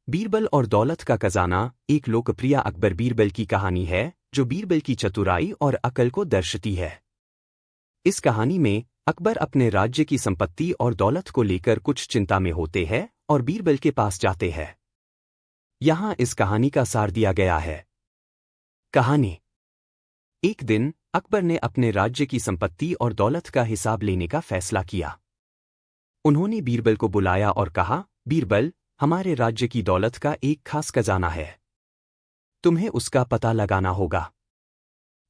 बीरबल और दौलत का खजाना एक लोकप्रिय अकबर बीरबल की कहानी है जो बीरबल की चतुराई और अकल को दर्शाती है। इस कहानी में अकबर अपने राज्य की संपत्ति और दौलत को लेकर कुछ चिंता में होते हैं और बीरबल के पास जाते हैं। यहाँ इस कहानी का सार दिया गया है। कहानी। एक दिन अकबर ने अपने राज्य की संपत्ति और दौलत का हिसाब लेने का फैसला किया। उन्होंने बीरबल को बुलाया और कहा, बीरबल, हमारे राज्य की दौलत का एक खास खजाना है। तुम्हें उसका पता लगाना होगा।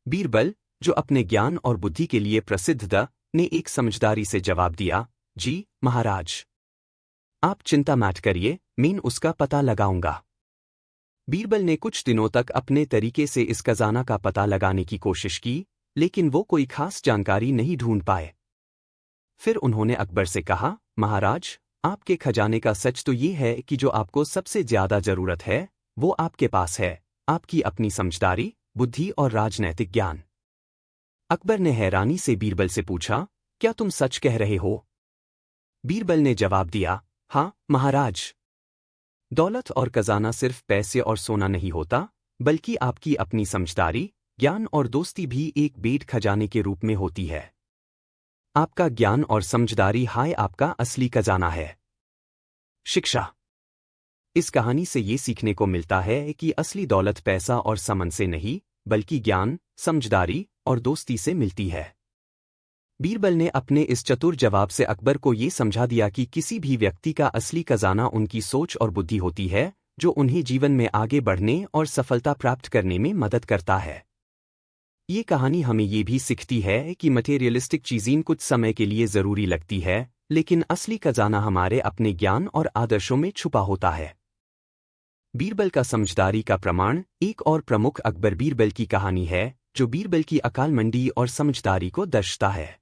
बीरबल, जो अपने ज्ञान और बुद्धि के लिए प्रसिद्ध था, ने एक समझदारी से जवाब दिया, जी महाराज, आप चिंता मत करिए, मैं उसका पता लगाऊंगा। बीरबल ने कुछ दिनों तक अपने तरीके से इस खजाना का पता लगाने की कोशिश की, लेकिन वो कोई खास जानकारी नहीं ढूंढ पाए। फिर उन्होंने अकबर से कहा, महाराज, आपके खजाने का सच तो ये है कि जो आपको सबसे ज्यादा जरूरत है वो आपके पास है, आपकी अपनी समझदारी, बुद्धि और राजनैतिक ज्ञान। अकबर ने हैरानी से बीरबल से पूछा, क्या तुम सच कह रहे हो? बीरबल ने जवाब दिया, हाँ महाराज। दौलत और खजाना सिर्फ पैसे और सोना नहीं होता, बल्कि आपकी अपनी समझदारी, ज्ञान और दोस्ती भी एक बेट खजाने के रूप में होती है। आपका ज्ञान और समझदारी हाय आपका असली खजाना है। शिक्षा। इस कहानी से ये सीखने को मिलता है कि असली दौलत पैसा और सामान से नहीं, बल्कि ज्ञान, समझदारी और दोस्ती से मिलती है। बीरबल ने अपने इस चतुर जवाब से अकबर को ये समझा दिया कि किसी भी व्यक्ति का असली खजाना उनकी सोच और बुद्धि होती है, जो उन्हें जीवन में आगे बढ़ने और सफलता प्राप्त करने में मदद करता है। ये कहानी हमें ये भी सिखाती है कि मटेरियलिस्टिक चीज़ें कुछ समय के लिए ज़रूरी लगती है, लेकिन असली खजाना हमारे अपने ज्ञान और आदर्शों में छुपा होता है। बीरबल का समझदारी का प्रमाण एक और प्रमुख अकबर बीरबल की कहानी है, जो बीरबल की अक्लमंदी और समझदारी को दर्शाता है।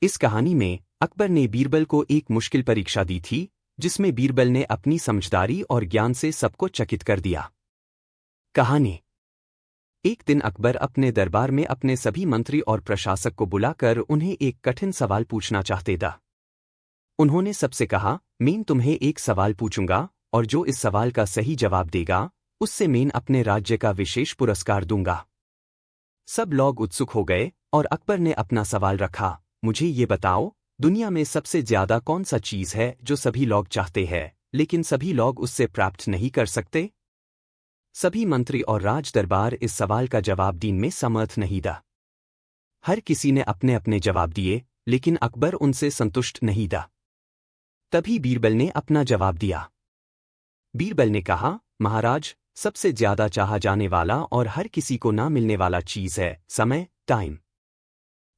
इस कहानी में अकबर ने बीरबल को एक मुश्किल परीक्षा दी थी, जिसमें बीरबल ने अपनी समझदारी और ज्ञान से सबको चकित कर दिया। कहानी। एक दिन अकबर अपने दरबार में अपने सभी मंत्री और प्रशासक को बुलाकर उन्हें एक कठिन सवाल पूछना चाहते थे। उन्होंने सबसे कहा, मैं तुम्हें एक सवाल पूछूंगा और जो इस सवाल का सही जवाब देगा, उससे मैं अपने राज्य का विशेष पुरस्कार दूंगा। सब लोग उत्सुक हो गए और अकबर ने अपना सवाल रखा, मुझे ये बताओ, दुनिया में सबसे ज्यादा कौन सा चीज है जो सभी लोग चाहते हैं, लेकिन सभी लोग उससे प्राप्त नहीं कर सकते? सभी मंत्री और राज दरबार इस सवाल का जवाब देने में समर्थ नहीं था। हर किसी ने अपने अपने जवाब दिए, लेकिन अकबर उनसे संतुष्ट नहीं था। तभी बीरबल ने अपना जवाब दिया। बीरबल ने कहा, महाराज, सबसे ज्यादा चाहा जाने वाला और हर किसी को ना मिलने वाला चीज है समय, टाइम।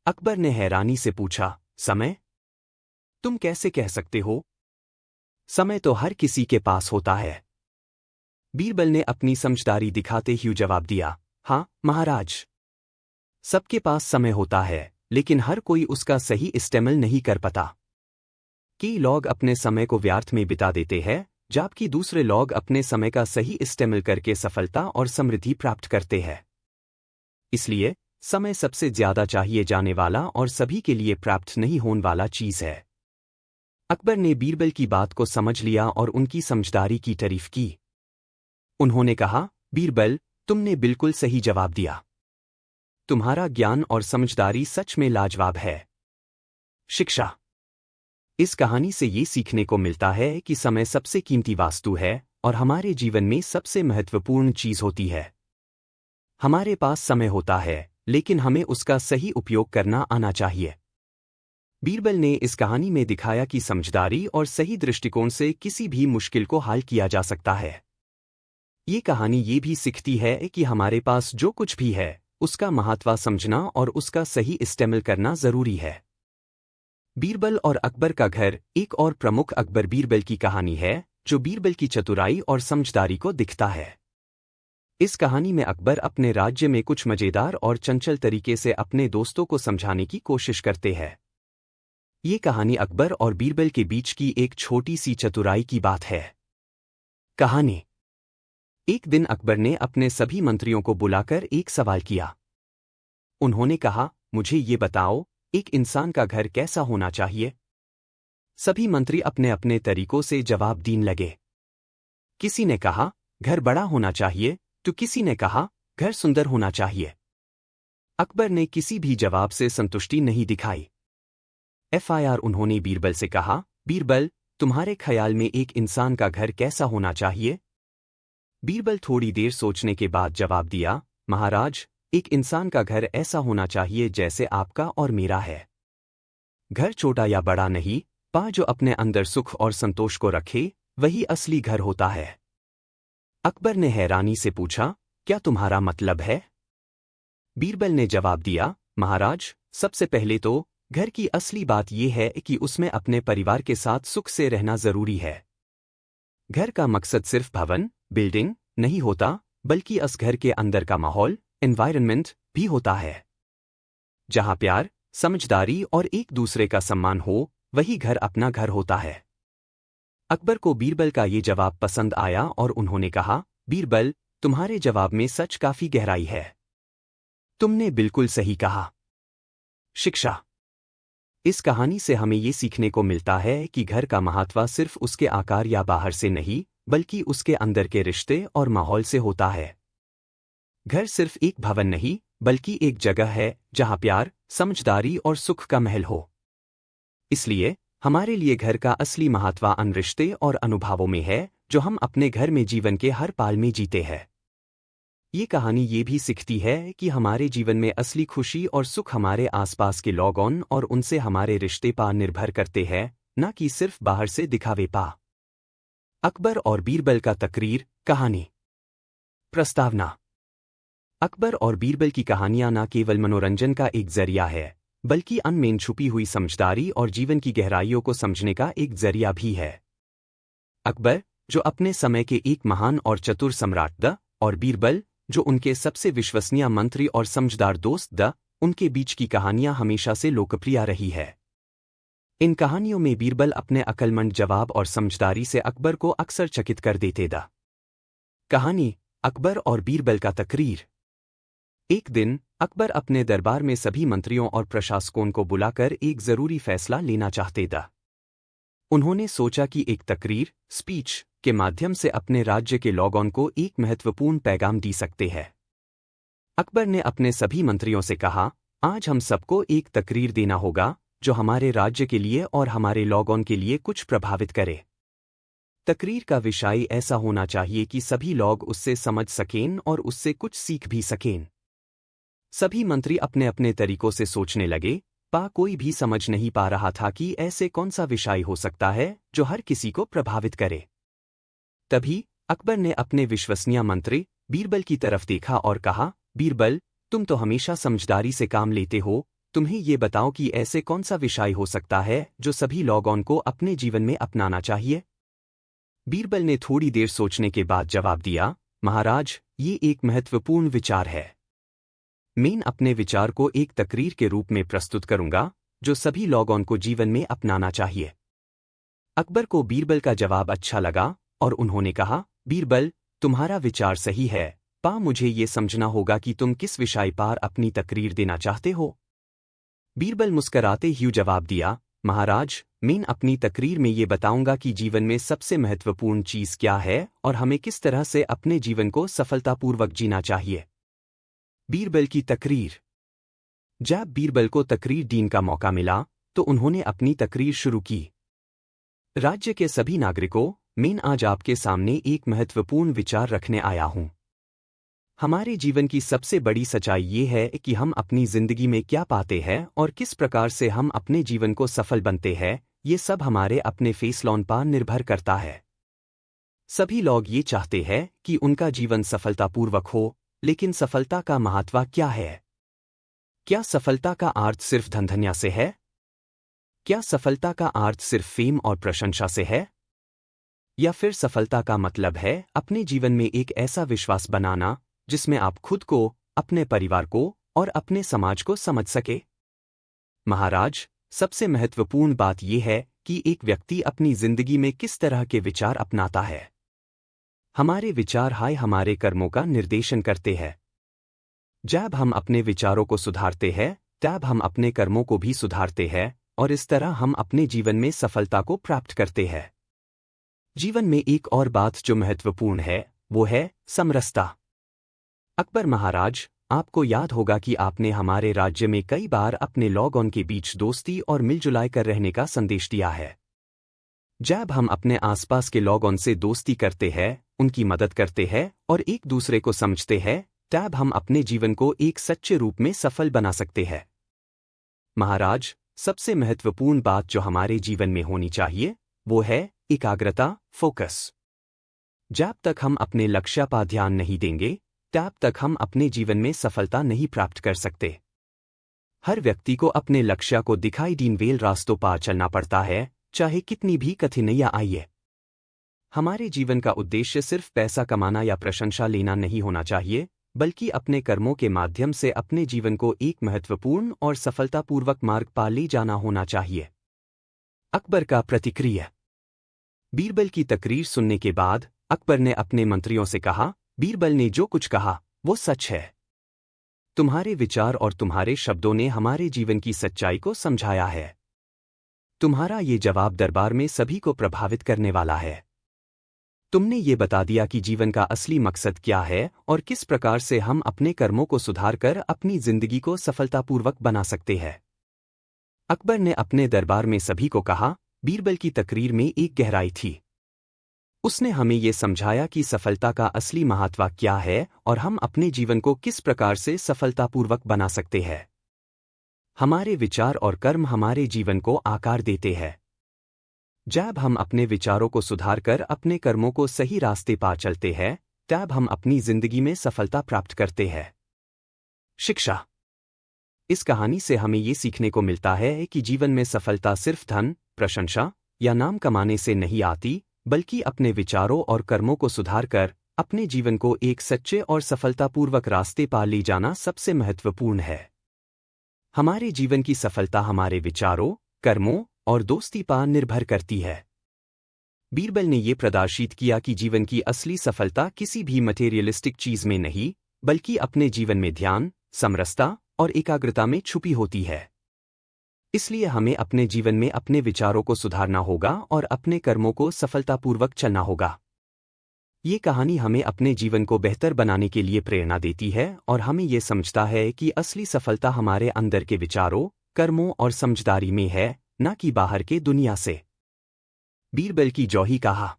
अकबर ने हैरानी से पूछा, समय? तुम कैसे कह सकते हो? समय तो हर किसी के पास होता है। बीरबल ने अपनी समझदारी दिखाते हुए जवाब दिया, हाँ महाराज, सबके पास समय होता है, लेकिन हर कोई उसका सही इस्तेमाल नहीं कर पाता। कई लोग अपने समय को व्यर्थ में बिता देते हैं, जबकि दूसरे लोग अपने समय का सही इस्तेमाल करके सफलता और समृद्धि प्राप्त करते हैं। इसलिए समय सबसे ज्यादा चाहिए जाने वाला और सभी के लिए प्राप्त नहीं होने वाला चीज है। अकबर ने बीरबल की बात को समझ लिया और उनकी समझदारी की तारीफ की। उन्होंने कहा, बीरबल, तुमने बिल्कुल सही जवाब दिया। तुम्हारा ज्ञान और समझदारी सच में लाजवाब है। शिक्षा। इस कहानी से ये सीखने को मिलता है कि समय सबसे कीमती वस्तु है और हमारे जीवन में सबसे महत्वपूर्ण चीज होती है। हमारे पास समय होता है, लेकिन हमें उसका सही उपयोग करना आना चाहिए। बीरबल ने इस कहानी में दिखाया कि समझदारी और सही दृष्टिकोण से किसी भी मुश्किल को हल किया जा सकता है। ये कहानी ये भी सिखाती है कि हमारे पास जो कुछ भी है, उसका महत्व समझना और उसका सही इस्तेमाल करना जरूरी है। बीरबल और अकबर का घर एक और प्रमुख अकबर बीरबल की कहानी है, जो बीरबल की चतुराई और समझदारी को दिखता है। इस कहानी में अकबर अपने राज्य में कुछ मजेदार और चंचल तरीके से अपने दोस्तों को समझाने की कोशिश करते हैं। ये कहानी अकबर और बीरबल के बीच की एक छोटी सी चतुराई की बात है। कहानी। एक दिन अकबर ने अपने सभी मंत्रियों को बुलाकर एक सवाल किया। उन्होंने कहा, मुझे ये बताओ, एक इंसान का घर कैसा होना चाहिए? सभी मंत्री अपने अपने तरीकों से जवाब देने लगे। किसी ने कहा, घर बड़ा होना चाहिए, तो किसी ने कहा, घर सुंदर होना चाहिए। अकबर ने किसी भी जवाब से संतुष्टि नहीं दिखाई। फिर उन्होंने बीरबल से कहा, बीरबल, तुम्हारे ख्याल में एक इंसान का घर कैसा होना चाहिए? बीरबल थोड़ी देर सोचने के बाद जवाब दिया, महाराज, एक इंसान का घर ऐसा होना चाहिए जैसे आपका और मेरा है। घर छोटा या बड़ा नहीं, जो अपने अंदर सुख और संतोष को रखे, वही असली घर होता है। अकबर ने हैरानी से पूछा, क्या तुम्हारा मतलब है? बीरबल ने जवाब दिया, महाराज, सबसे पहले तो घर की असली बात यह है कि उसमें अपने परिवार के साथ सुख से रहना जरूरी है। घर का मकसद सिर्फ भवन, बिल्डिंग नहीं होता, बल्कि उस घर के अंदर का माहौल, एनवायरनमेंट भी होता है। जहां प्यार, समझदारी और एक दूसरे का सम्मान हो, वही घर अपना घर होता है। अकबर को बीरबल का ये जवाब पसंद आया और उन्होंने कहा, बीरबल, तुम्हारे जवाब में सच काफी गहराई है। तुमने बिल्कुल सही कहा। शिक्षा। इस कहानी से हमें ये सीखने को मिलता है कि घर का महत्व सिर्फ उसके आकार या बाहर से नहीं, बल्कि उसके अंदर के रिश्ते और माहौल से होता है। घर सिर्फ एक भवन नहीं, बल्कि एक जगह है जहां प्यार, समझदारी और सुख का महल हो। इसलिए हमारे लिए घर का असली महत्व उन रिश्ते और अनुभवों में है जो हम अपने घर में जीवन के हर पल में जीते हैं। ये कहानी ये भी सिखाती है कि हमारे जीवन में असली खुशी और सुख हमारे आसपास के लोगों और उनसे हमारे रिश्ते पर निर्भर करते हैं, न कि सिर्फ बाहर से दिखावे पर। अकबर और बीरबल का तकरीर कहानी। प्रस्तावना। अकबर और बीरबल की कहानियां न केवल मनोरंजन का एक जरिया है, बल्कि अनमेन छुपी हुई समझदारी और जीवन की गहराइयों को समझने का एक जरिया भी है। अकबर, जो अपने समय के एक महान और चतुर सम्राट द, और बीरबल, जो उनके सबसे विश्वसनीय मंत्री और समझदार दोस्त द, उनके बीच की कहानियां हमेशा से लोकप्रिय रही है। इन कहानियों में बीरबल अपने अक्लमंद जवाब और समझदारी से अकबर को अक्सर चकित कर देते द। कहानी, अकबर और बीरबल का तकरीर। एक दिन अकबर अपने दरबार में सभी मंत्रियों और प्रशासकों को बुलाकर एक जरूरी फैसला लेना चाहते थे। उन्होंने सोचा कि एक तकरीर, स्पीच के माध्यम से अपने राज्य के लोगों को एक महत्वपूर्ण पैगाम दे सकते हैं। अकबर ने अपने सभी मंत्रियों से कहा, आज हम सबको एक तकरीर देना होगा जो हमारे राज्य के लिए और हमारे लोगों के लिए कुछ प्रभावित करे। तकरीर का विषय ऐसा होना चाहिए कि सभी लोग उससे समझ सकें और उससे कुछ सीख भी सकें। सभी मंत्री अपने अपने तरीकों से सोचने लगे, कोई भी समझ नहीं पा रहा था कि ऐसे कौन सा विषय हो सकता है जो हर किसी को प्रभावित करे। तभी अकबर ने अपने विश्वसनीय मंत्री बीरबल की तरफ देखा और कहा, बीरबल, तुम तो हमेशा समझदारी से काम लेते हो, तुम्हें ये बताओ कि ऐसे कौन सा विषय हो सकता है जो सभी लोगों को अपने जीवन में अपनाना चाहिए। बीरबल ने थोड़ी देर सोचने के बाद जवाब दिया, महाराज, ये एक महत्वपूर्ण विचार है। मैं अपने विचार को एक तकरीर के रूप में प्रस्तुत करूंगा जो सभी लोगों को जीवन में अपनाना चाहिए। अकबर को बीरबल का जवाब अच्छा लगा और उन्होंने कहा, बीरबल, तुम्हारा विचार सही है, मुझे ये समझना होगा कि तुम किस विषय पर अपनी तकरीर देना चाहते हो। बीरबल मुस्कराते ही जवाब दिया, महाराज, मैं अपनी तकरीर में ये बताऊंगा कि जीवन में सबसे महत्वपूर्ण चीज क्या है और हमें किस तरह से अपने जीवन को सफलतापूर्वक जीना चाहिए। बीरबल की तकरीर। जब बीरबल को तकरीर देने का मौका मिला तो उन्होंने अपनी तकरीर शुरू की। राज्य के सभी नागरिकों, मैं आज आपके सामने एक महत्वपूर्ण विचार रखने आया हूं। हमारे जीवन की सबसे बड़ी सच्चाई ये है कि हम अपनी जिंदगी में क्या पाते हैं और किस प्रकार से हम अपने जीवन को सफल बनते हैं, ये सब हमारे अपने फैसलों पर निर्भर करता है। सभी लोग ये चाहते हैं कि उनका जीवन सफलतापूर्वक हो, लेकिन सफलता का महत्व क्या है? क्या सफलता का अर्थ सिर्फ धन से है? क्या सफलता का अर्थ सिर्फ फेम और प्रशंसा से है? या फिर सफलता का मतलब है अपने जीवन में एक ऐसा विश्वास बनाना जिसमें आप खुद को, अपने परिवार को और अपने समाज को समझ सके? महाराज, सबसे महत्वपूर्ण बात यह है कि एक व्यक्ति अपनी जिंदगी में किस तरह के विचार अपनाता है। हमारे विचार हमारे कर्मों का निर्देशन करते हैं। जब हम अपने विचारों को सुधारते हैं, तब हम अपने कर्मों को भी सुधारते हैं और इस तरह हम अपने जीवन में सफलता को प्राप्त करते हैं। जीवन में एक और बात जो महत्वपूर्ण है वो है समरसता। अकबर महाराज, आपको याद होगा कि आपने हमारे राज्य में कई बार अपने लोगों के बीच दोस्ती और मिलजुलाए कर रहने का संदेश दिया है। जब हम अपने आसपास के लोगों से दोस्ती करते हैं, उनकी मदद करते हैं और एक दूसरे को समझते हैं, तब हम अपने जीवन को एक सच्चे रूप में सफल बना सकते हैं। महाराज, सबसे महत्वपूर्ण बात जो हमारे जीवन में होनी चाहिए वो है एकाग्रता, फोकस। जब तक हम अपने लक्ष्य पर ध्यान नहीं देंगे, तब तक हम अपने जीवन में सफलता नहीं प्राप्त कर सकते। हर व्यक्ति को अपने लक्ष्य को दिखाई दीन रास्तों पर चलना पड़ता है, चाहे कितनी भी कठिनाइयां आइए। हमारे जीवन का उद्देश्य सिर्फ पैसा कमाना या प्रशंसा लेना नहीं होना चाहिए, बल्कि अपने कर्मों के माध्यम से अपने जीवन को एक महत्वपूर्ण और सफलतापूर्वक मार्ग पर ले जाना होना चाहिए। अकबर का प्रतिक्रिया। बीरबल की तकरीर सुनने के बाद अकबर ने अपने मंत्रियों से कहा, बीरबल ने जो कुछ कहा वो सच है। तुम्हारे विचार और तुम्हारे शब्दों ने हमारे जीवन की सच्चाई को समझाया है। तुम्हारा ये जवाब दरबार में सभी को प्रभावित करने वाला है। तुमने ये बता दिया कि जीवन का असली मकसद क्या है और किस प्रकार से हम अपने कर्मों को सुधार कर अपनी जिंदगी को सफलतापूर्वक बना सकते हैं। अकबर ने अपने दरबार में सभी को कहा, बीरबल की तकरीर में एक गहराई थी। उसने हमें ये समझाया कि सफलता का असली महत्व क्या है और हम अपने जीवन को किस प्रकार से सफलतापूर्वक बना सकते हैं। हमारे विचार और कर्म हमारे जीवन को आकार देते हैं। जब हम अपने विचारों को सुधार कर अपने कर्मों को सही रास्ते पर चलते हैं, तब हम अपनी जिंदगी में सफलता प्राप्त करते हैं। शिक्षा। इस कहानी से हमें ये सीखने को मिलता है कि जीवन में सफलता सिर्फ धन, प्रशंसा या नाम कमाने से नहीं आती, बल्कि अपने विचारों और कर्मों को सुधार कर अपने जीवन को एक सच्चे और सफलतापूर्वक रास्ते पर ले जाना सबसे महत्वपूर्ण है। हमारे जीवन की सफलता हमारे विचारों, कर्मों और दोस्ती पर निर्भर करती है। बीरबल ने यह प्रदर्शित किया कि जीवन की असली सफलता किसी भी मटेरियलिस्टिक चीज में नहीं, बल्कि अपने जीवन में ध्यान, समरसता और एकाग्रता में छुपी होती है। इसलिए हमें अपने जीवन में अपने विचारों को सुधारना होगा और अपने कर्मों को सफलतापूर्वक चलना होगा। ये कहानी हमें अपने जीवन को बेहतर बनाने के लिए प्रेरणा देती है और हमें ये समझता है कि असली सफलता हमारे अंदर के विचारों, कर्मों और समझदारी में है, न कि बाहर के दुनिया से। बीरबल की जौहरी कहा।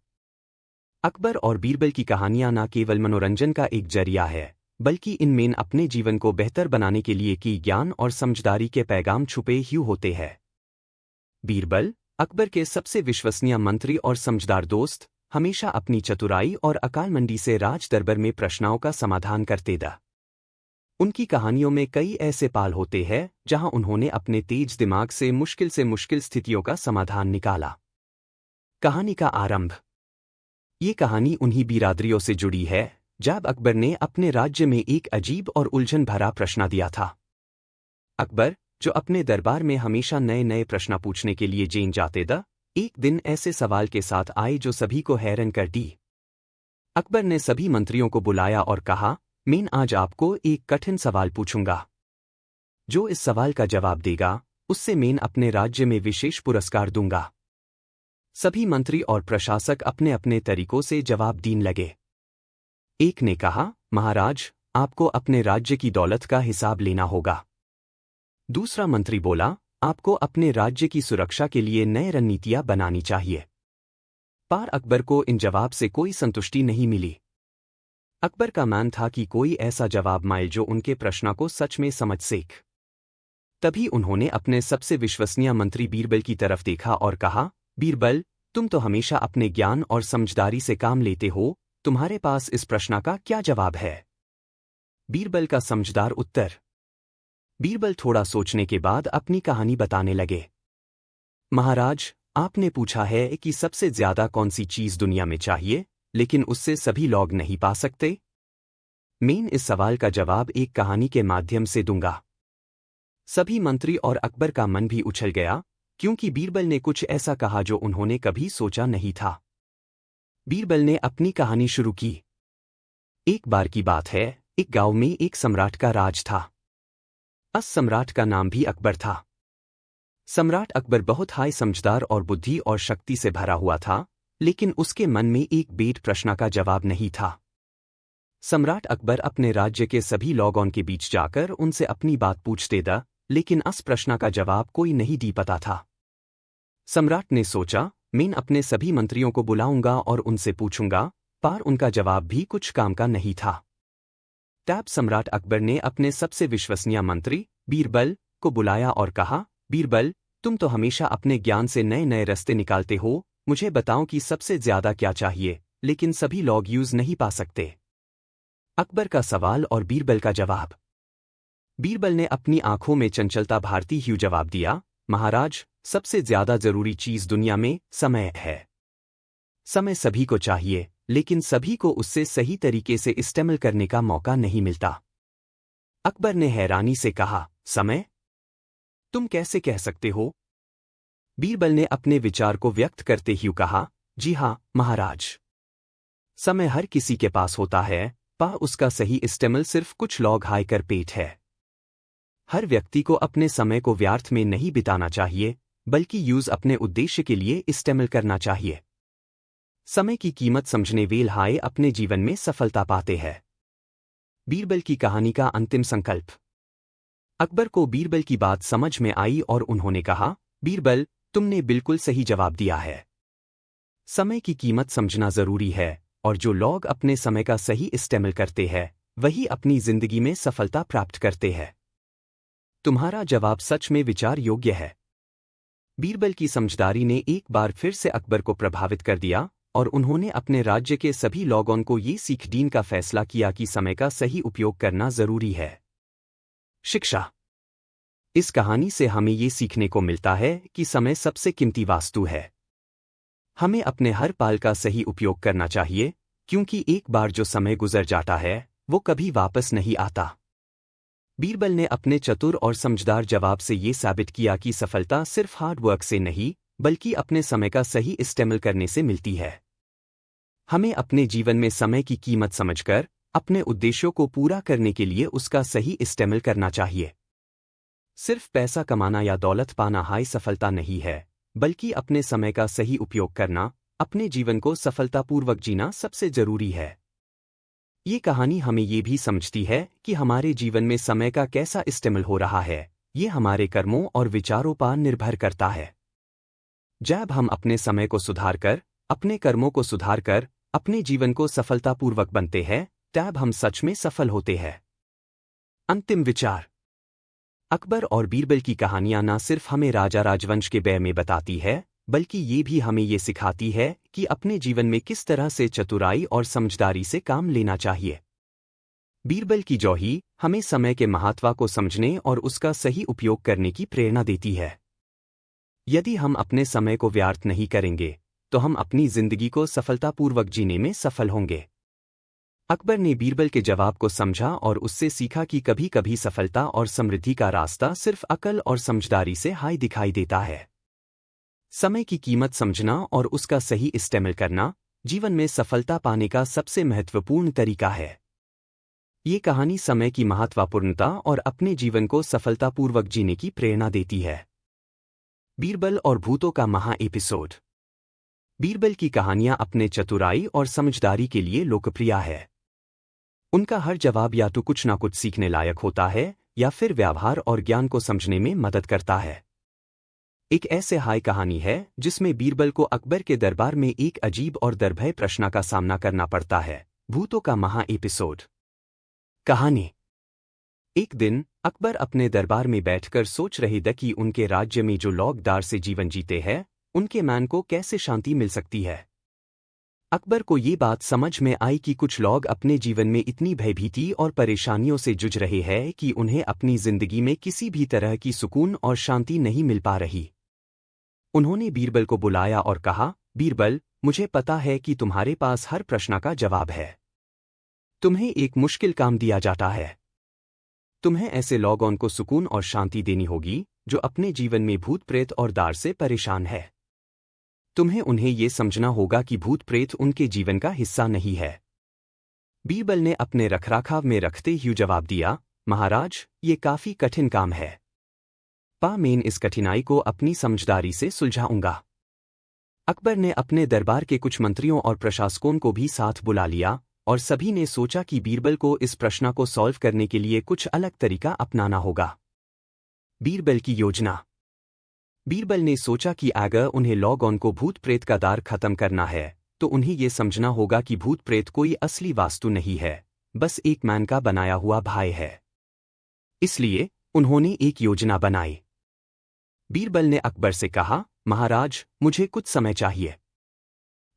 अकबर और बीरबल की कहानियां न केवल मनोरंजन का एक जरिया है, बल्कि इनमें अपने जीवन को बेहतर बनाने के लिए की ज्ञान और समझदारी के पैगाम छुपे ही होते हैं। बीरबल, अकबर के सबसे विश्वसनीय मंत्री और समझदार दोस्त, हमेशा अपनी चतुराई और अकालमंदी से राज दरबार में प्रश्नों का समाधान करते थे। उनकी कहानियों में कई ऐसे पल होते हैं जहां उन्होंने अपने तेज दिमाग से मुश्किल स्थितियों का समाधान निकाला। कहानी का आरंभ। ये कहानी उन्हीं बिरादरियों से जुड़ी है जब अकबर ने अपने राज्य में एक अजीब और उलझन भरा प्रश्न दिया था। अकबर, जो अपने दरबार में हमेशा नए नए प्रश्न पूछने के लिए जेन जाते थे, एक दिन ऐसे सवाल के साथ आए जो सभी को हैरान कर दी। अकबर ने सभी मंत्रियों को बुलाया और कहा, मैं आज आपको एक कठिन सवाल पूछूंगा। जो इस सवाल का जवाब देगा, उससे मैं अपने राज्य में विशेष पुरस्कार दूंगा। सभी मंत्री और प्रशासक अपने अपने तरीकों से जवाब देने लगे। एक ने कहा, महाराज, आपको अपने राज्य की दौलत का हिसाब लेना होगा। दूसरा मंत्री बोला, आपको अपने राज्य की सुरक्षा के लिए नए रणनीतियां बनानी चाहिए। पर अकबर को इन जवाब से कोई संतुष्टि नहीं मिली। अकबर का मान था कि कोई ऐसा जवाब मिले जो उनके प्रश्न को सच में समझ सके। तभी उन्होंने अपने सबसे विश्वसनीय मंत्री बीरबल की तरफ देखा और कहा, बीरबल, तुम तो हमेशा अपने ज्ञान और समझदारी से काम लेते हो, तुम्हारे पास इस प्रश्न का क्या जवाब है? बीरबल का समझदार उत्तर। बीरबल थोड़ा सोचने के बाद अपनी कहानी बताने लगे। महाराज, आपने पूछा है कि सबसे ज्यादा कौन सी चीज दुनिया में चाहिए, लेकिन उससे सभी लोग नहीं पा सकते। मैं इस सवाल का जवाब एक कहानी के माध्यम से दूंगा। सभी मंत्री और अकबर का मन भी उछल गया, क्योंकि बीरबल ने कुछ ऐसा कहा जो उन्होंने कभी सोचा नहीं था। बीरबल ने अपनी कहानी शुरू की। एक बार की बात है, एक गांव में एक सम्राट का राज था। उस सम्राट का नाम भी अकबर था। सम्राट अकबर बहुत हाई समझदार और बुद्धि और शक्ति से भरा हुआ था, लेकिन उसके मन में एक बेट प्रश्न का जवाब नहीं था। सम्राट अकबर अपने राज्य के सभी लोगों के बीच जाकर उनसे अपनी बात पूछते द, लेकिन इस प्रश्न का जवाब कोई नहीं दी पता था। सम्राट ने सोचा, मैं अपने सभी मंत्रियों को बुलाऊंगा और उनसे पूछूंगा, पर उनका जवाब भी कुछ काम का नहीं था। तब सम्राट अकबर ने अपने सबसे विश्वसनीय मंत्री बीरबल को बुलाया और कहा, बीरबल, तुम तो हमेशा अपने ज्ञान से नए नए रास्ते निकालते हो, मुझे बताओ कि सबसे ज्यादा क्या चाहिए, लेकिन सभी लोग यूज नहीं पा सकते। अकबर का सवाल और बीरबल का जवाब। बीरबल ने अपनी आंखों में चंचलता भारती हुए जवाब दिया, महाराज, सबसे ज्यादा जरूरी चीज दुनिया में समय है। समय सभी को चाहिए, लेकिन सभी को उससे सही तरीके से इस्तेमाल करने का मौका नहीं मिलता। अकबर ने हैरानी से कहा, समय? तुम कैसे कह सकते हो? बीरबल ने अपने विचार को व्यक्त करते हुए कहा, जी हाँ महाराज, समय हर किसी के पास होता है, पर उसका सही इस्तेमाल सिर्फ कुछ लोग हाय कर पेट है। हर व्यक्ति को अपने समय को व्यर्थ में नहीं बिताना चाहिए, बल्कि यूज अपने उद्देश्य के लिए इस्तेमाल करना चाहिए। समय की कीमत समझने वेल हाय अपने जीवन में सफलता पाते हैं। बीरबल की कहानी का अंतिम संकल्प। अकबर को बीरबल की बात समझ में आई और उन्होंने कहा, बीरबल, तुमने बिल्कुल सही जवाब दिया है। समय की कीमत समझना जरूरी है, और जो लोग अपने समय का सही इस्तेमाल करते हैं, वही अपनी जिंदगी में सफलता प्राप्त करते हैं। तुम्हारा जवाब सच में विचार योग्य है। बीरबल की समझदारी ने एक बार फिर से अकबर को प्रभावित कर दिया, और उन्होंने अपने राज्य के सभी लोगों को ये सीख दीन का फैसला किया कि समय का सही उपयोग करना जरूरी है। शिक्षा। इस कहानी से हमें ये सीखने को मिलता है कि समय सबसे कीमती वस्तु है। हमें अपने हर पल का सही उपयोग करना चाहिए, क्योंकि एक बार जो समय गुजर जाता है वो कभी वापस नहीं आता। बीरबल ने अपने चतुर और समझदार जवाब से ये साबित किया कि सफलता सिर्फ हार्ड वर्क से नहीं, बल्कि अपने समय का सही इस्तेमाल करने से मिलती है। हमें अपने जीवन में समय की कीमत समझकर अपने उद्देश्यों को पूरा करने के लिए उसका सही इस्तेमाल करना चाहिए। सिर्फ पैसा कमाना या दौलत पाना हाई सफलता नहीं है, बल्कि अपने समय का सही उपयोग करना, अपने जीवन को सफलतापूर्वक जीना सबसे जरूरी है। ये कहानी हमें ये भी समझती है कि हमारे जीवन में समय का कैसा इस्तेमाल हो रहा है, ये हमारे कर्मों और विचारों पर निर्भर करता है। जब हम अपने समय को सुधार कर, अपने कर्मों को सुधार कर, अपने जीवन को सफलतापूर्वक बनते हैं, तब हम सच में सफल होते हैं। अंतिम विचार। अकबर और बीरबल की कहानियां न सिर्फ हमें राजा राजवंश के बारे में बताती है, बल्कि ये भी हमें ये सिखाती है कि अपने जीवन में किस तरह से चतुराई और समझदारी से काम लेना चाहिए। बीरबल की जोही हमें समय के महत्व को समझने और उसका सही उपयोग करने की प्रेरणा देती है। यदि हम अपने समय को व्यर्थ नहीं करेंगे, तो हम अपनी जिंदगी को सफलतापूर्वक जीने में सफल होंगे। अकबर ने बीरबल के जवाब को समझा और उससे सीखा कि कभी कभी सफलता और समृद्धि का रास्ता सिर्फ अकल और समझदारी से हाई दिखाई देता है। समय की कीमत समझना और उसका सही इस्तेमाल करना जीवन में सफलता पाने का सबसे महत्वपूर्ण तरीका है। ये कहानी समय की महत्वपूर्णता और अपने जीवन को सफलतापूर्वक जीने की प्रेरणा देती है। बीरबल और भूतों का महा एपिसोड। बीरबल की कहानियां अपने चतुराई और समझदारी के लिए लोकप्रिय है। उनका हर जवाब या तो कुछ ना कुछ सीखने लायक होता है, या फिर व्यवहार और ज्ञान को समझने में मदद करता है। एक ऐसे हाई कहानी है जिसमें बीरबल को अकबर के दरबार में एक अजीब और दर्भय प्रश्न का सामना करना पड़ता है। भूतों का महा एपिसोड। कहानी। एक दिन अकबर अपने दरबार में बैठकर सोच रहे थे कि उनके राज्य में जो लोग दार से जीवन जीते हैं, उनके मन को कैसे शांति मिल सकती है। अकबर को ये बात समझ में आई कि कुछ लोग अपने जीवन में इतनी भयभीति और परेशानियों से जूझ रहे हैं कि उन्हें अपनी जिंदगी में किसी भी तरह की सुकून और शांति नहीं मिल पा रही। उन्होंने बीरबल को बुलाया और कहा, बीरबल, मुझे पता है कि तुम्हारे पास हर प्रश्न का जवाब है। तुम्हें एक मुश्किल काम दिया जाता है। तुम्हें ऐसे लोगों को सुकून और शांति देनी होगी जो अपने जीवन में भूत प्रेत और दार से परेशान है। तुम्हें उन्हें यह समझना होगा कि भूत प्रेत उनके जीवन का हिस्सा नहीं है। बीरबल ने अपने रखरखाव में रखते हुए जवाब दिया, महाराज, ये काफी कठिन काम है। मैं इस कठिनाई को अपनी समझदारी से सुलझाऊंगा। अकबर ने अपने दरबार के कुछ मंत्रियों और प्रशासकों को भी साथ बुला लिया और सभी ने सोचा कि बीरबल को इस प्रश्न को सॉल्व करने के लिए कुछ अलग तरीका अपनाना होगा। बीरबल की योजना। बीरबल ने सोचा कि अगर उन्हें लॉग को भूत प्रेत का दार खत्म करना है तो उन्हें यह समझना होगा कि भूत प्रेत कोई असली वास्तु नहीं है, बस एक मैन का बनाया हुआ भय है। इसलिए उन्होंने एक योजना बनाई। बीरबल ने अकबर से कहा, महाराज, मुझे कुछ समय चाहिए।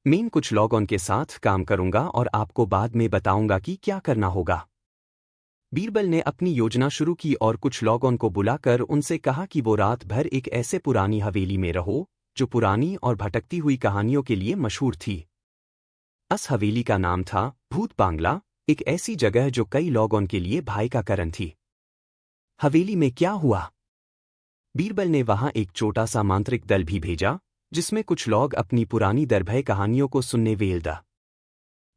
मैं कुछ लोगों के साथ काम करूंगा और आपको बाद में बताऊंगा कि क्या करना होगा। बीरबल ने अपनी योजना शुरू की और कुछ लोगों को बुलाकर उनसे कहा कि वो रात भर एक ऐसे पुरानी हवेली में रहो जो पुरानी और भटकती हुई कहानियों के लिए मशहूर थी। उस हवेली का नाम था भूत बांग्ला, एक ऐसी जगह जो कई लोगों के लिए भय का कारण थी। हवेली में क्या हुआ? बीरबल ने वहां एक छोटा सा मांत्रिक दल भी भेजा जिसमें कुछ लोग अपनी पुरानी दरभय कहानियों को सुनने वेलदा।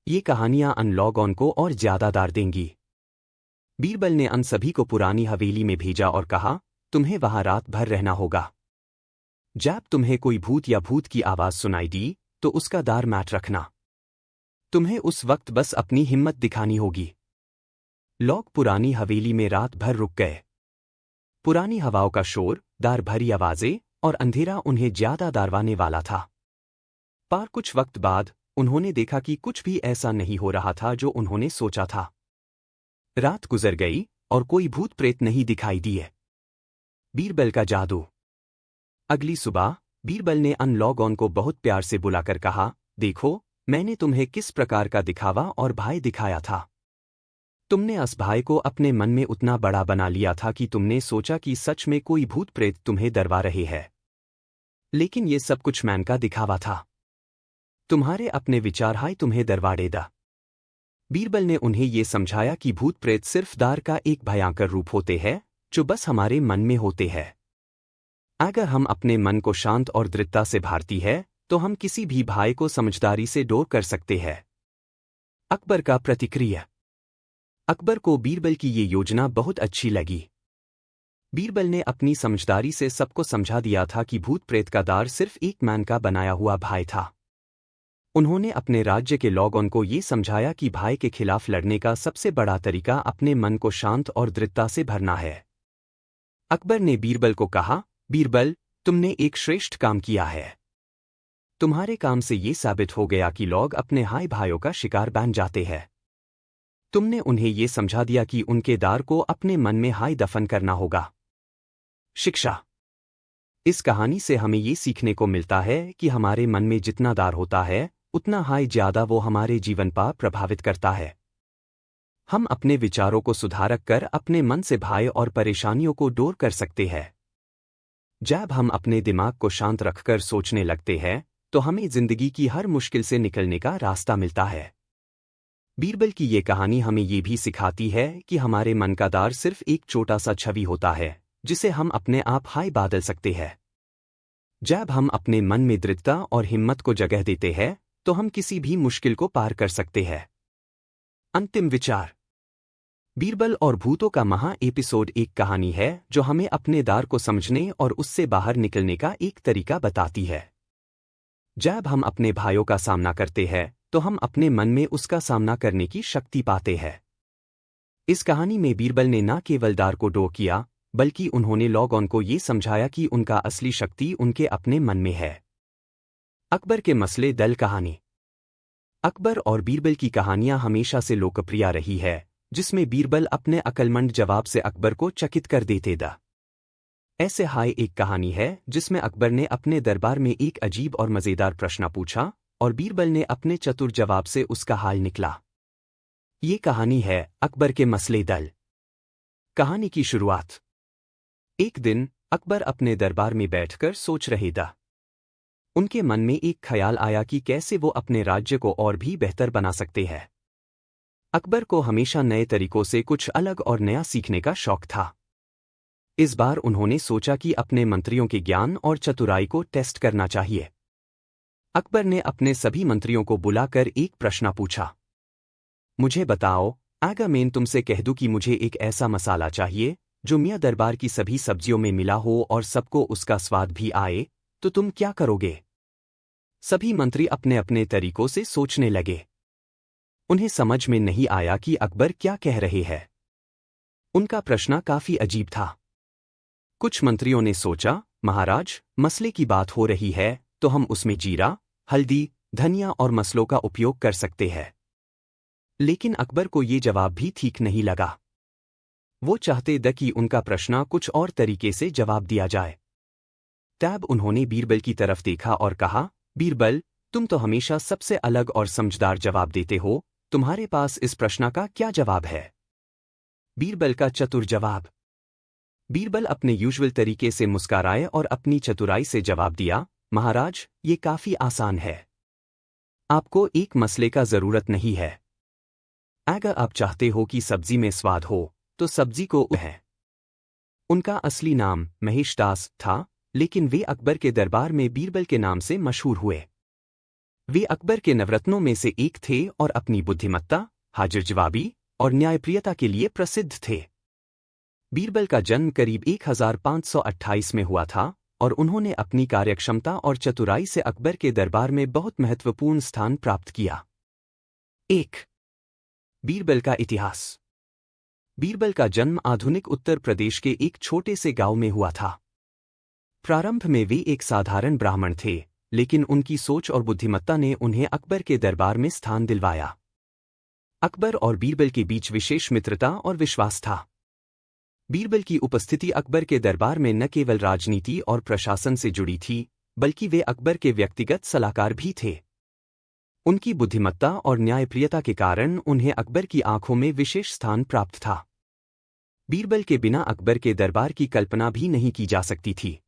ये कहानियां अन लोगों को और ज्यादा दार देंगी। बीरबल ने अन सभी को पुरानी हवेली में भेजा और कहा, तुम्हें वहां रात भर रहना होगा। जब तुम्हें कोई भूत या भूत की आवाज सुनाई दी तो उसका दार मैट रखना। तुम्हें उस वक्त बस अपनी हिम्मत दिखानी होगी। लोग पुरानी हवेली में रात भर रुक गए। पुरानी हवाओं का शोर, दार भरी आवाजें और अंधेरा उन्हें ज्यादा दारवाने वाला था। पर कुछ वक्त बाद उन्होंने देखा कि कुछ भी ऐसा नहीं हो रहा था जो उन्होंने सोचा था। रात गुजर गई और कोई भूत प्रेत नहीं दिखाई दिए। बीरबल का जादू। अगली सुबह बीरबल ने अन लोगों को बहुत प्यार से बुलाकर कहा, देखो, मैंने तुम्हें किस प्रकार का दिखावा और भय दिखाया था। तुमने उस भय को अपने मन में उतना बड़ा बना लिया था कि तुमने सोचा कि सच में कोई भूत प्रेत तुम्हें डरवा रहे हैं। लेकिन ये सब कुछ मैन का दिखावा था। तुम्हारे अपने विचार हाय तुम्हें डरवाड़ेदा। बीरबल ने उन्हें ये समझाया कि भूत प्रेत सिर्फ दार का एक भयंकर रूप होते हैं जो बस हमारे मन में होते हैं। अगर हम अपने मन को शांत और दृढ़ता से भरती है तो हम किसी भी भय को समझदारी से दूर कर सकते हैं। अकबर का प्रतिक्रिया। अकबर को बीरबल की ये योजना बहुत अच्छी लगी। बीरबल ने अपनी समझदारी से सबको समझा दिया था कि भूत प्रेत का दार सिर्फ एक मैन का बनाया हुआ भय था। उन्होंने अपने राज्य के लोगों को ये समझाया कि भय के खिलाफ लड़ने का सबसे बड़ा तरीका अपने मन को शांत और दृढ़ता से भरना है। अकबर ने बीरबल को कहा, बीरबल, तुमने एक श्रेष्ठ काम किया है। तुम्हारे काम से ये साबित हो गया कि लोग अपने हाय भाइयों का शिकार बन जाते हैं। तुमने उन्हें ये समझा दिया कि उनके दार को अपने मन में हाय दफन करना होगा। शिक्षा। इस कहानी से हमें ये सीखने को मिलता है कि हमारे मन में जितना दार होता है उतना हाय ज्यादा वो हमारे जीवन पर प्रभावित करता है। हम अपने विचारों को सुधारक कर अपने मन से भय और परेशानियों को दूर कर सकते हैं। जब हम अपने दिमाग को शांत रखकर सोचने लगते हैं तो हमें जिंदगी की हर मुश्किल से निकलने का रास्ता मिलता है। बीरबल की ये कहानी हमें ये भी सिखाती है कि हमारे मन का दार सिर्फ एक छोटा सा छवि होता है जिसे हम अपने आप हाय बदल सकते हैं। जब हम अपने मन में दृढ़ता और हिम्मत को जगह देते हैं तो हम किसी भी मुश्किल को पार कर सकते हैं। अंतिम विचार। बीरबल और भूतों का महा एपिसोड एक कहानी है जो हमें अपने दार को समझने और उससे बाहर निकलने का एक तरीका बताती है। जब हम अपने भाइयों का सामना करते हैं तो हम अपने मन में उसका सामना करने की शक्ति पाते हैं। इस कहानी में बीरबल ने न केवल दार को डो किया बल्कि उन्होंने लोगों को ये समझाया कि उनका असली शक्ति उनके अपने मन में है। अकबर के मसले दल कहानी। अकबर और बीरबल की कहानियां हमेशा से लोकप्रिय रही है, जिसमें बीरबल अपने अक्लमंद जवाब से अकबर को चकित कर देते दा। ऐसे हाय एक कहानी है जिसमें अकबर ने अपने दरबार में एक अजीब और मजेदार प्रश्न पूछा और बीरबल ने अपने चतुर जवाब से उसका हाल निकला। ये कहानी है अकबर के मसले दल। कहानी की शुरुआत। एक दिन अकबर अपने दरबार में बैठकर सोच रहे दा। उनके मन में एक ख्याल आया कि कैसे वो अपने राज्य को और भी बेहतर बना सकते हैं। अकबर को हमेशा नए तरीकों से कुछ अलग और नया सीखने का शौक था। इस बार उन्होंने सोचा कि अपने मंत्रियों के ज्ञान और चतुराई को टेस्ट करना चाहिए। अकबर ने अपने सभी मंत्रियों को बुलाकर एक प्रश्न पूछा। मुझे बताओ, अगर मैं तुमसे कह दूं कि मुझे एक ऐसा मसाला चाहिए जो मियां दरबार की सभी सब्जियों में मिला हो और सबको उसका स्वाद भी आए, तो तुम क्या करोगे? सभी मंत्री अपने अपने तरीकों से सोचने लगे। उन्हें समझ में नहीं आया कि अकबर क्या कह रहे हैं। उनका प्रश्न काफी अजीब था। कुछ मंत्रियों ने सोचा, महाराज, मसले की बात हो रही है तो हम उसमें जीरा, हल्दी, धनिया और मसलों का उपयोग कर सकते हैं। लेकिन अकबर को ये जवाब भी ठीक नहीं लगा। वो चाहते थे कि उनका प्रश्न कुछ और तरीके से जवाब दिया जाए। तब उन्होंने बीरबल की तरफ देखा और कहा, बीरबल, तुम तो हमेशा सबसे अलग और समझदार जवाब देते हो, तुम्हारे पास इस प्रश्न का क्या जवाब है? बीरबल का चतुर जवाब। बीरबल अपने यूजुअल तरीके से मुस्कुराए और अपनी चतुराई से जवाब दिया, महाराज, ये काफी आसान है। आपको एक मसले का जरूरत नहीं है। अगर आप चाहते हो कि सब्जी में स्वाद हो तो सब्जी को है। उनका असली नाम महेश दास था, लेकिन वे अकबर के दरबार में बीरबल के नाम से मशहूर हुए। वे अकबर के नवरत्नों में से एक थे और अपनी बुद्धिमत्ता, हाजिर जवाबी और न्यायप्रियता के लिए प्रसिद्ध थे। बीरबल का जन्म करीब 1528 में हुआ था और उन्होंने अपनी कार्यक्षमता और चतुराई से अकबर के दरबार में बहुत महत्वपूर्ण स्थान प्राप्त किया। 1. बीरबल का इतिहास। बीरबल का जन्म आधुनिक उत्तर प्रदेश के एक छोटे से गांव में हुआ था। प्रारंभ में वे एक साधारण ब्राह्मण थे, लेकिन उनकी सोच और बुद्धिमत्ता ने उन्हें अकबर के दरबार में स्थान दिलवाया। अकबर और बीरबल के बीच विशेष मित्रता और विश्वास था। बीरबल की उपस्थिति अकबर के दरबार में न केवल राजनीति और प्रशासन से जुड़ी थी, बल्कि वे अकबर के व्यक्तिगत सलाहकार भी थे। उनकी बुद्धिमत्ता और न्यायप्रियता के कारण उन्हें अकबर की आंखों में विशेष स्थान प्राप्त था। बीरबल के बिना अकबर के दरबार की कल्पना भी नहीं की जा सकती थी।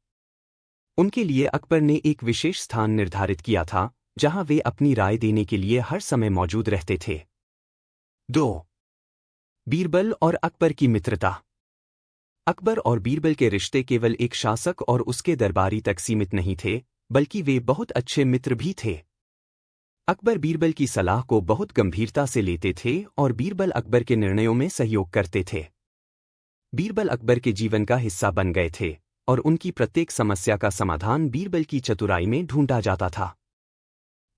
उनके लिए अकबर ने एक विशेष स्थान निर्धारित किया था, जहां वे अपनी राय देने के लिए हर समय मौजूद रहते थे। 2. बीरबल और अकबर की मित्रता। अकबर और बीरबल के रिश्ते केवल एक शासक और उसके दरबारी तक सीमित नहीं थे, बल्कि वे बहुत अच्छे मित्र भी थे। अकबर बीरबल की सलाह को बहुत गंभीरता से लेते थे और बीरबल अकबर के निर्णयों में सहयोग करते थे। बीरबल अकबर के जीवन का हिस्सा बन गए थे और उनकी प्रत्येक समस्या का समाधान बीरबल की चतुराई में ढूंढा जाता था।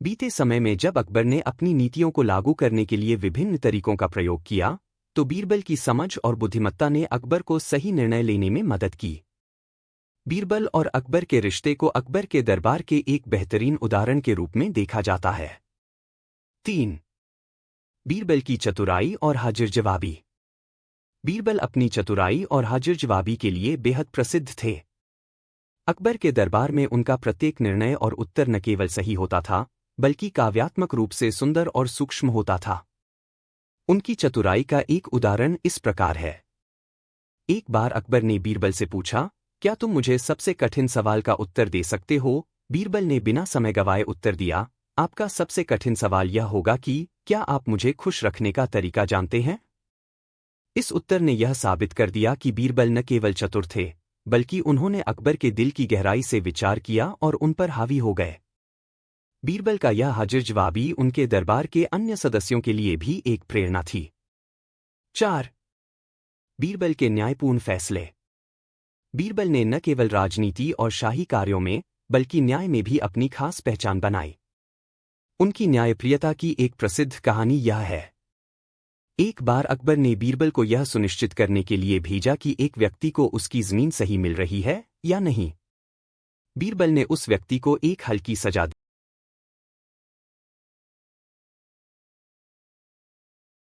बीते समय में जब अकबर ने अपनी नीतियों को लागू करने के लिए विभिन्न तरीकों का प्रयोग किया, तो बीरबल की समझ और बुद्धिमत्ता ने अकबर को सही निर्णय लेने में मदद की। बीरबल और अकबर के रिश्ते को अकबर के दरबार के एक बेहतरीन उदाहरण के रूप में देखा जाता है। 3. बीरबल की चतुराई और हाजिर जवाबी। बीरबल अपनी चतुराई और हाजिर जवाबी के लिए बेहद प्रसिद्ध थे। अकबर के दरबार में उनका प्रत्येक निर्णय और उत्तर न केवल सही होता था, बल्कि काव्यात्मक रूप से सुंदर और सूक्ष्म होता था। उनकी चतुराई का एक उदाहरण इस प्रकार है। एक बार अकबर ने बीरबल से पूछा, क्या तुम मुझे सबसे कठिन सवाल का उत्तर दे सकते हो? बीरबल ने बिना समय गवाए उत्तर दिया, आपका सबसे कठिन सवाल यह होगा कि क्या आप मुझे खुश रखने का तरीका जानते हैं? इस उत्तर ने यह साबित कर दिया कि बीरबल न केवल चतुर थे, बल्कि उन्होंने अकबर के दिल की गहराई से विचार किया और उन पर हावी हो गए। बीरबल का यह हाजिर जवाबी उनके दरबार के अन्य सदस्यों के लिए भी एक प्रेरणा थी। 4. बीरबल के न्यायपूर्ण फैसले। बीरबल ने न केवल राजनीति और शाही कार्यों में, बल्कि न्याय में भी अपनी खास पहचान बनाई। उनकी न्यायप्रियता की एक प्रसिद्ध कहानी यह है। एक बार अकबर ने बीरबल को यह सुनिश्चित करने के लिए भेजा कि एक व्यक्ति को उसकी जमीन सही मिल रही है या नहीं। बीरबल ने उस व्यक्ति को एक हल्की सजा दी।